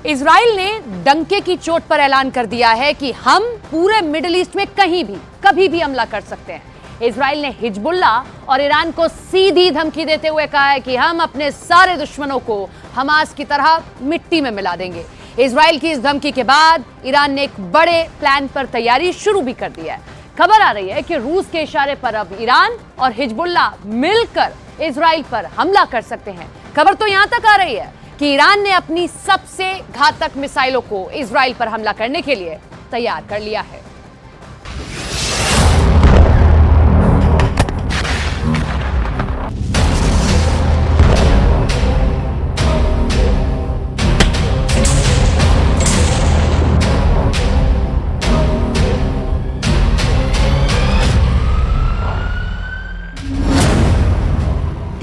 Israel ने डंके की चोट पर ऐलान कर दिया है कि हम पूरे मिडिल ईस्ट में कहीं भी कभी भी हमला कर सकते हैं। इजराइल ने हिजबुल्ला और ईरान को सीधी धमकी देते हुए कहा है कि हम अपने सारे दुश्मनों को हमास की तरह मिट्टी में मिला देंगे। इजराइल की इस धमकी के बाद ईरान ने एक बड़े प्लान पर तैयारी शुरू भी कर दी है। खबर आ रही है कि रूस के इशारे पर अब ईरान और हिजबुल्ला मिलकर इजराइल पर हमला कर सकते हैं। खबर तो यहां तक आ रही है कि ईरान ने अपनी सबसे घातक मिसाइलों को इजराइल पर हमला करने के लिए तैयार कर लिया है।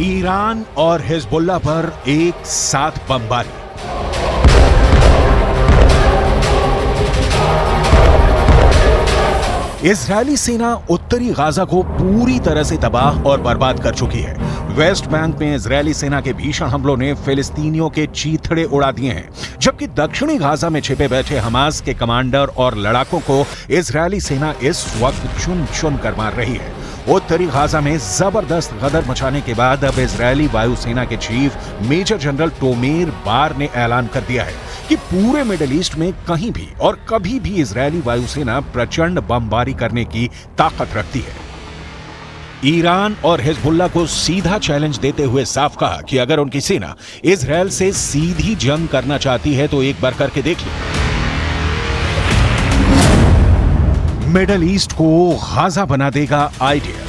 ईरान और हिजबुल्ला पर एक साथ बमबारी। इजरायली सेना उत्तरी गाजा को पूरी तरह से तबाह और बर्बाद कर चुकी है। वेस्ट बैंक में इजरायली सेना के भीषण हमलों ने फिलिस्तीनियों के चीथड़े उड़ा दिए हैं, जबकि दक्षिणी गाजा में छिपे बैठे हमास के कमांडर और लड़ाकों को इजरायली सेना इस वक्त चुन चुन कर मार रही है। उत्तरी गाजा में जबरदस्त गदर मचाने के बाद अब इजरायली वायुसेना के चीफ मेजर जनरल टोमेर बार ने ऐलान कर दिया है कि पूरे मिडिल ईस्ट में कहीं भी और कभी भी इजरायली वायुसेना प्रचंड बमबारी करने की ताकत रखती है। ईरान और हिजबुल्ला को सीधा चैलेंज देते हुए साफ कहा कि अगर उनकी सेना इजरायल से सीधी जंग करना चाहती है तो एक बार करके देख ले। मिडिल ईस्ट को गाजा बना देगा आइडिया।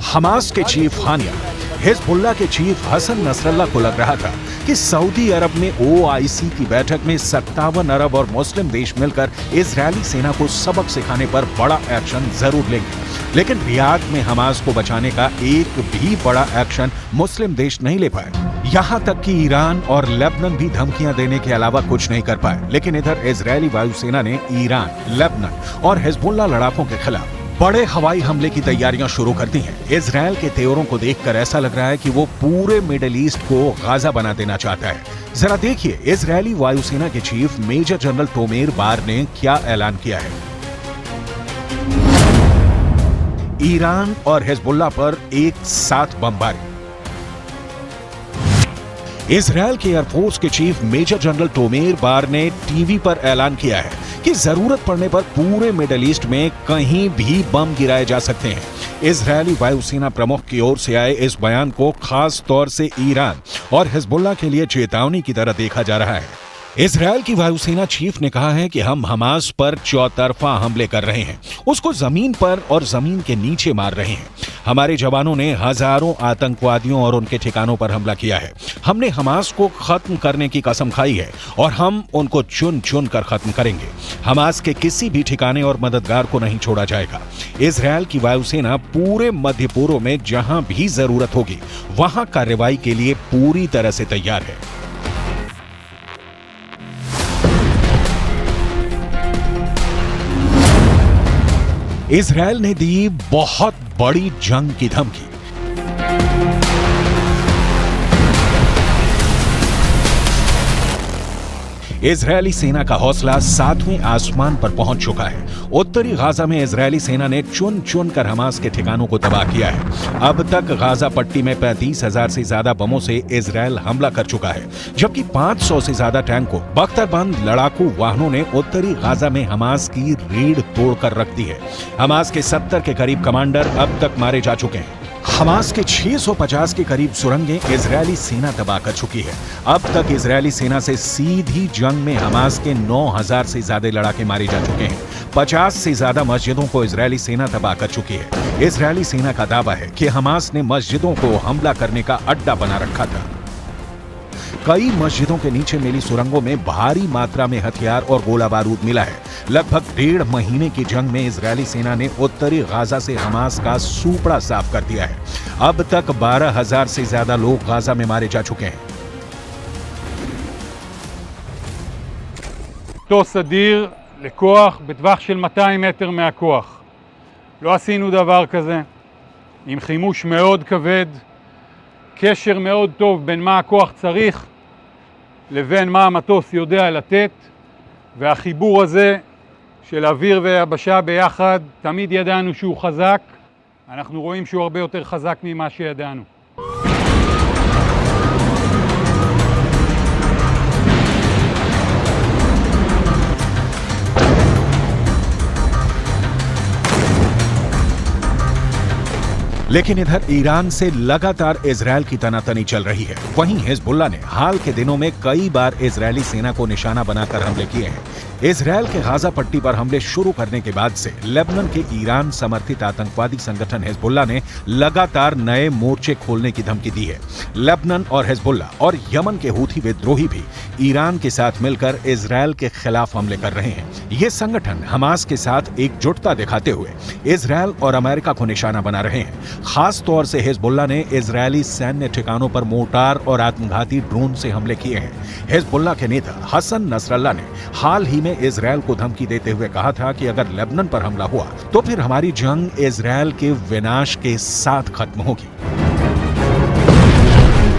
हमास के चीफ हानिया, हिजबुल्ला के चीफ हसन नसरल्ला को लग रहा था कि सऊदी अरब में ओआईसी की बैठक में 57 अरब और मुस्लिम देश मिलकर इजरायली सेना को सबक सिखाने पर बड़ा एक्शन जरूर लेंगे, लेकिन रियाद में हमास को बचाने का एक भी बड़ा एक्शन मुस्लिम देश नहीं ले पाए। यहां तक कि ईरान और लेबनान भी धमकियां देने के अलावा कुछ नहीं कर पाए। लेकिन इधर इजरायली वायुसेना ने ईरान, लेबनान और हिजबुल्ला लड़ाकों के खिलाफ बड़े हवाई हमले की तैयारियां शुरू कर दी हैं। इजरायल के तेवरों को देखकर ऐसा लग रहा है कि वो पूरे मिडिल ईस्ट को गाजा बना देना चाहता है। जरा देखिए इजरायली वायुसेना के चीफ मेजर जनरल टोमेर बार ने क्या ऐलान किया है। ईरान और हिजबुल्ला पर एक साथ बमबारी। इजरायल के एयरफोर्स के चीफ मेजर जनरल टोमेर बार ने टीवी पर ऐलान किया है कि जरूरत पड़ने पर पूरे मिडिल ईस्ट में कहीं भी बम गिराए जा सकते हैं। इजरायली वायुसेना प्रमुख की ओर से आए इस बयान को खास तौर से ईरान और हिजबुल्ला के लिए चेतावनी की तरह देखा जा रहा है। इजरायल की वायुसेना चीफ ने कहा है कि हम हमास पर चौतरफा हमले कर रहे हैं, उसको जमीन पर और जमीन के नीचे मार रहे हैं। हमारे जवानों ने हजारों आतंकवादियों और उनके ठिकानों पर हमला किया है। हमने हमास को खत्म करने की कसम खाई है और हम उनको चुन चुन कर खत्म करेंगे। हमास के किसी भी ठिकाने और मददगार को नहीं छोड़ा जाएगा। इजरायल की वायुसेना पूरे मध्य पूर्व में जहां भी जरूरत होगी वहां कार्रवाई के लिए पूरी तरह से तैयार है। इजरायल ने दी बहुत बड़ी जंग की धमकी। इजरायली सेना का हौसला 7वें आसमान पर पहुंच चुका है। उत्तरी गाजा में इजरायली सेना ने चुन चुन कर हमास के ठिकानों को तबाह किया है। अब तक गाजा पट्टी में 35,000 से ज्यादा बमों से इजरायल हमला कर चुका है, जबकि 500 से ज्यादा टैंकों, बख्तरबंद लड़ाकू वाहनों ने उत्तरी गाजा में हमास की रीढ़ तोड़कर रख दी है। हमास के 70 के करीब कमांडर अब तक मारे जा चुके हैं। हमास के 650 के करीब सुरंगें इजरायली सेना तबाह कर चुकी है। अब तक इजरायली सेना से सीधी जंग में हमास के 9,000 से ज्यादा लड़ाके मारे जा चुके हैं। 50 से ज्यादा मस्जिदों को इजरायली सेना तबाह कर चुकी है। इजरायली सेना का दावा है कि हमास ने मस्जिदों को हमला करने का अड्डा बना रखा था। कई मस्जिदों के नीचे मिली सुरंगों में भारी मात्रा में हथियार और गोला बारूद मिला है। लगभग 1.5 महीने की जंग में इजरायली सेना ने उत्तरी गाजा से हमास का सूपड़ा साफ कर दिया है। अब तक 12,000 से ज्यादा लोग गाजा में मारे जा चुके हैं। אותו סדיר לכוח בטווח של 200 מטר מהכוח. לא עשינו דבר כזה. עם חימוש מאוד כבד, קשר מאוד טוב בין מה הכוח צריך לבין מה המטוס יודע לתת, והחיבור הזה של אוויר ויבשה ביחד, תמיד ידענו שהוא חזק, אנחנו רואים שהוא הרבה יותר חזק ממה שידענו. लेकिन इधर ईरान से लगातार इजरायल की तनातनी चल रही है। वहीं हिजबुल्लाह ने हाल के दिनों में कई बार इजरायली सेना को निशाना बनाकर हमले किए हैं। इजरायल के गाजा पट्टी पर हमले शुरू करने के बाद से लेबनान के ईरान समर्थित आतंकवादी संगठन हिजबुल्लाह ने लगातार नए मोर्चे खोलने की धमकी दी है। लेबनान और हिजबुल्लाह और यमन के हूथी विद्रोही भी ईरान के साथ मिलकर इजरायल के खिलाफ हमले कर रहे हैं। ये संगठन हमास के साथ एकजुटता दिखाते हुए इजरायल और अमेरिका को निशाना बना रहे हैं। खास तौर से हिजबुल्लाह ने इजरायली सैन्य ठिकानों पर मोर्टार और आत्मघाती ड्रोन से हमले किए हैं। हिजबुल्लाह के नेता हसन नसरल्लाह ने हाल ही में इजरायल को धमकी देते हुए कहा था कि अगर लेबनान पर हमला हुआ तो फिर हमारी जंग इजरायल के विनाश के साथ खत्म होगी।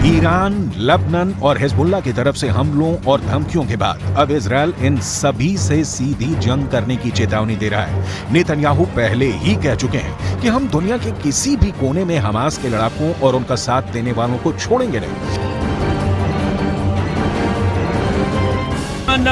ईरान, लेबनान और हिजबुल्लाह की तरफ से हमलों और धमकियों के बाद अब इजरायल इन सभी से सीधी जंग करने की चेतावनी दे रहा है। नेतन्याहू पहले ही कह चुके हैं कि हम दुनिया के किसी भी कोने में हमास के लड़ाकों और उनका साथ देने वालों को छोड़ेंगे नहीं।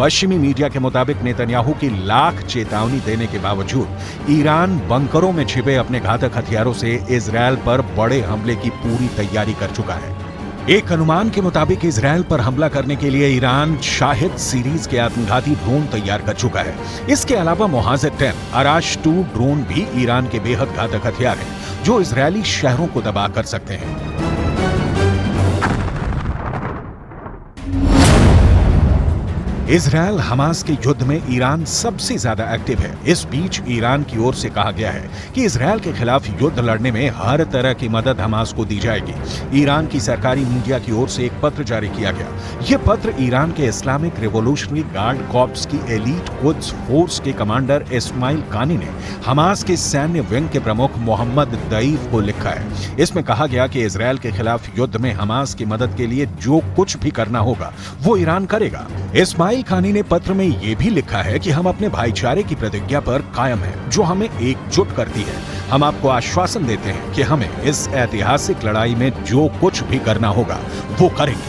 पश्चिमी मीडिया के मुताबिक नेतन्याहू की लाख चेतावनी देने के बावजूद ईरान बंकरों में छिपे अपने घातक हथियारों से इजरायल पर बड़े हमले की पूरी तैयारी कर चुका है। एक अनुमान के मुताबिक इजरायल पर हमला करने के लिए ईरान शाहिद सीरीज के आत्मघाती ड्रोन तैयार कर चुका है। इसके अलावा मोहाजिर 10, अराश 2 ड्रोन भी ईरान के बेहद घातक हथियार हैं, जो इजरायली शहरों को तबाह कर सकते हैं। इजरायल हमास के युद्ध में ईरान सबसे ज्यादा एक्टिव है। इस बीच ईरान की ओर से कहा गया है कि इजरायल के खिलाफ युद्ध लड़ने में हर तरह की मदद हमास को दी जाएगी। ईरान की सरकारी मीडिया की ओर से एक पत्र जारी किया गया। यह पत्र ईरान के इस्लामिक रिवॉल्यूशनरी गार्ड कॉर्प्स की एलीट कुद्स फोर्स के कमांडर इस्माइल कानी ने हमास के सैन्य विंग के प्रमुख मोहम्मद दईफ को लिखा है। इसमें कहा गया कि इजरायल के खिलाफ युद्ध में हमास की मदद के लिए जो कुछ भी करना होगा वो ईरान करेगा। इस्माइल खानी ने पत्र में यह भी लिखा है कि हम अपने भाईचारे की प्रतिज्ञा पर कायम हैं, जो हमें एकजुट करती है। हम आपको आश्वासन देते हैं कि हमें इस ऐतिहासिक लड़ाई में जो कुछ भी करना होगा वो करेंगे।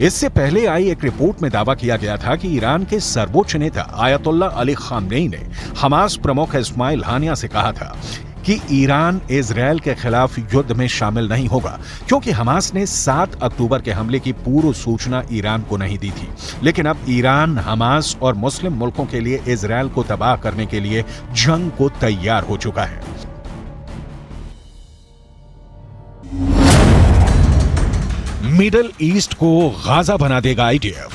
इससे पहले आई एक रिपोर्ट में दावा किया गया था कि ईरान के सर्वोच्च नेता आयतुल्लाह अली खामनेई ने हमास प्रमुख इस्माइल हानिया से कहा था कि ईरान इजरायल के खिलाफ युद्ध में शामिल नहीं होगा, क्योंकि हमास ने 7 अक्टूबर के हमले की पूर्व सूचना ईरान को नहीं दी थी। लेकिन अब ईरान हमास और मुस्लिम मुल्कों के लिए इजरायल को तबाह करने के लिए जंग को तैयार हो चुका है। मिडल ईस्ट को गाजा बना देगा आईडीएफ।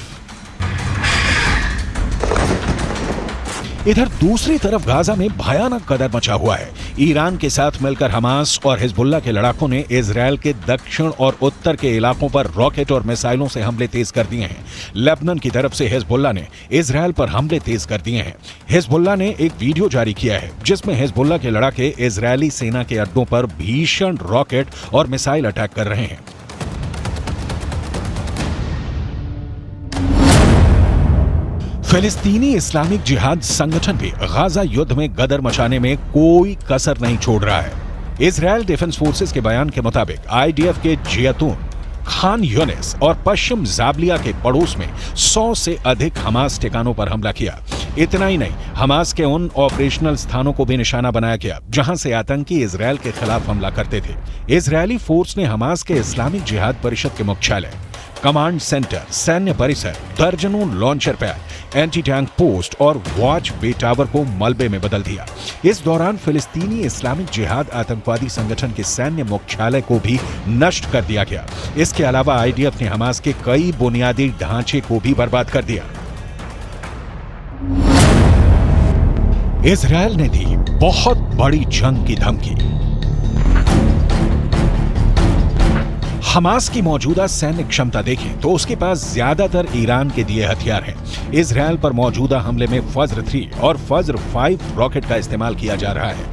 इधर दूसरी तरफ गाजा में भयानक कदर मचा हुआ है। ईरान के साथ मिलकर हमास और हिजबुल्लाह के लड़ाकों ने इजरायल के दक्षिण और उत्तर के इलाकों पर रॉकेट और मिसाइलों से हमले तेज कर दिए हैं। लेबनान की तरफ से हिजबुल्लाह ने इजरायल पर हमले तेज कर दिए हैं। हिजबुल्लाह ने एक वीडियो जारी किया है जिसमें हिजबुल्लाह के लड़ाके इजरायली सेना के अड्डों पर भीषण रॉकेट और मिसाइल अटैक कर रहे हैं। फिलिस्तीनी इस्लामिक जिहाद संगठन भी गाजा युद्ध में गदर मचाने में कोई कसर नहीं छोड़ रहा है। इजरायल डिफेंस फोर्सेस के बयान के मुताबिक आईडीएफ के जियातून, खान यूनिस और पश्चिम जाबलिया के पड़ोस में 100 से अधिक हमास ठिकानों पर हमला किया। इतना ही नहीं, हमास के उन ऑपरेशनल स्थानों को भी निशाना बनाया गया जहां से आतंकी इजरायल के खिलाफ हमला करते थे। इजरायली फोर्स ने हमास के इस्लामिक जिहाद परिषद के मुख्यालय, कमांड सेंटर, सैन्य परिसर, दर्जनों launcher pad, anti tank post और वॉच वे टावर को मलबे में बदल दिया। इस दौरान फिलिस्तीनी इस्लामिक जिहाद आतंकवादी संगठन के सैन्य मुख्यालय को भी नष्ट कर दिया गया। इसके अलावा आईडीएफ ने हमास के कई बुनियादी ढांचे को भी बर्बाद कर दिया। इजरायल ने दी बहुत बड़ी जंग की धमकी। हमास की मौजूदा सैन्य क्षमता देखें तो उसके पास ज्यादातर ईरान के दिए हथियार हैं। इजरायल पर मौजूदा हमले में फज्र 3 और फज्र 5 रॉकेट का इस्तेमाल किया जा रहा है।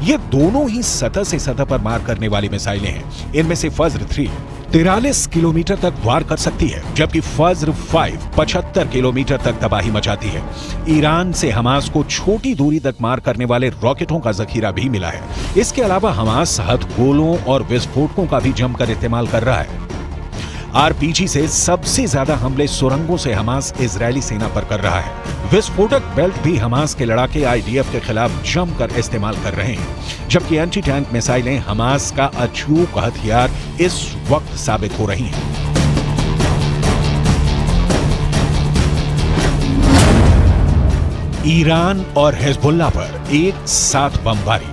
ये दोनों ही सतह से सतह पर मार करने वाली मिसाइलें हैं। इनमें से फज्र 3 43 किलोमीटर तक वार कर सकती है, जबकि फज्र 5 75 किलोमीटर तक तबाही मचाती है। ईरान से हमास को छोटी दूरी तक मार करने वाले रॉकेटों का जखीरा भी मिला है। इसके अलावा हमास हथगोलों और विस्फोटकों का भी जमकर इस्तेमाल कर रहा है। आरपीजी से सबसे ज्यादा हमले सुरंगों से हमास इजरायली सेना पर कर रहा है। विस्फोटक बेल्ट भी हमास के लड़ाके आईडीएफ के खिलाफ जमकर इस्तेमाल कर रहे हैं, जबकि एंटी टैंक मिसाइलें हमास का अचूक हथियार इस वक्त साबित हो रही हैं। ईरान और हिजबुल्लाह पर एक साथ बमबारी।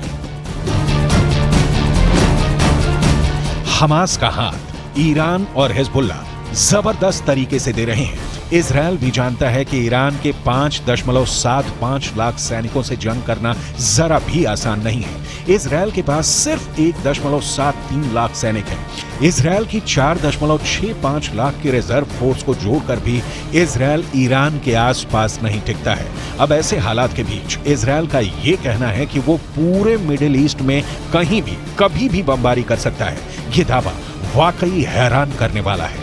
हमास का हाथ ईरान और हिजबुल्लाह जबरदस्त तरीके से दे रहे हैं। इजरायल भी जानता है कि ईरान के 5.75 लाख सैनिकों से जंग करना जरा भी आसान नहीं है। इजरायल के पास सिर्फ 1.73 लाख सैनिक हैं। इजरायल की 4.65 लाख की रिजर्व फोर्स को जोड़कर भी इजरायल ईरान के आसपास नहीं टिकता है। अब ऐसे हालात के बीच इजरायल का ये कहना है कि वो पूरे मिडिल ईस्ट में कहीं भी कभी भी बमबारी कर सकता है। ये दावा वाकई हैरान करने वाला है।